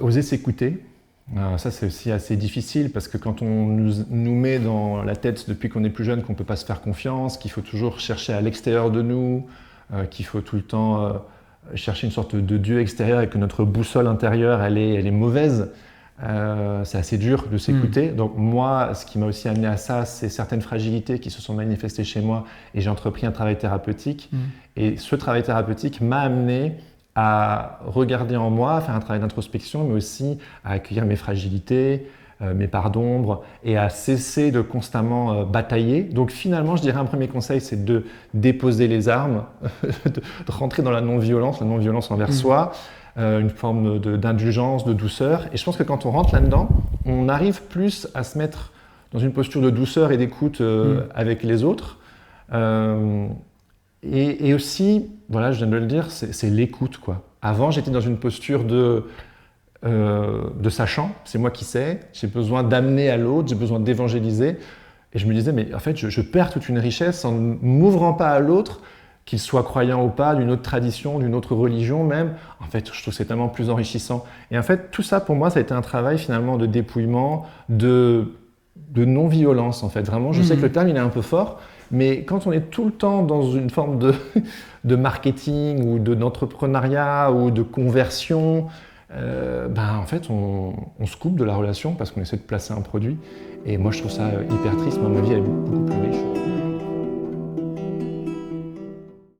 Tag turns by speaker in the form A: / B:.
A: Oser s'écouter, ça c'est aussi assez difficile parce que quand on nous met dans la tête depuis qu'on est plus jeune qu'on ne peut pas se faire confiance, qu'il faut toujours chercher à l'extérieur de nous, qu'il faut tout le temps chercher une sorte de Dieu extérieur et que notre boussole intérieure elle est mauvaise, c'est assez dur de s'écouter. Donc moi, ce qui m'a aussi amené à ça, c'est certaines fragilités qui se sont manifestées chez moi et j'ai entrepris un travail thérapeutique. Et ce travail thérapeutique m'a amené à regarder en moi, à faire un travail d'introspection, mais aussi à accueillir mes fragilités, mes parts d'ombre, et à cesser de constamment batailler. Donc finalement, je dirais un premier conseil, c'est de déposer les armes, de rentrer dans la non-violence envers soi, une forme d'indulgence, de douceur. Et je pense que quand on rentre là-dedans, on arrive plus à se mettre dans une posture de douceur et d'écoute avec les autres. Et aussi, voilà, je viens de le dire, c'est l'écoute, quoi. Avant, j'étais dans une posture de sachant, c'est moi qui sais, j'ai besoin d'amener à l'autre, j'ai besoin d'évangéliser. Et je me disais, mais en fait, je perds toute une richesse en ne m'ouvrant pas à l'autre, qu'il soit croyant ou pas, d'une autre tradition, d'une autre religion même. En fait, je trouve que c'est tellement plus enrichissant. Et en fait, tout ça, pour moi, ça a été un travail finalement de dépouillement, de non-violence, en fait. Vraiment, je sais que le terme, il est un peu fort, mais quand on est tout le temps dans une forme de marketing ou d'entrepreneuriat ou de conversion, en fait, on se coupe de la relation parce qu'on essaie de placer un produit. Et moi, je trouve ça hyper triste, mais ma vie, elle est beaucoup plus riche.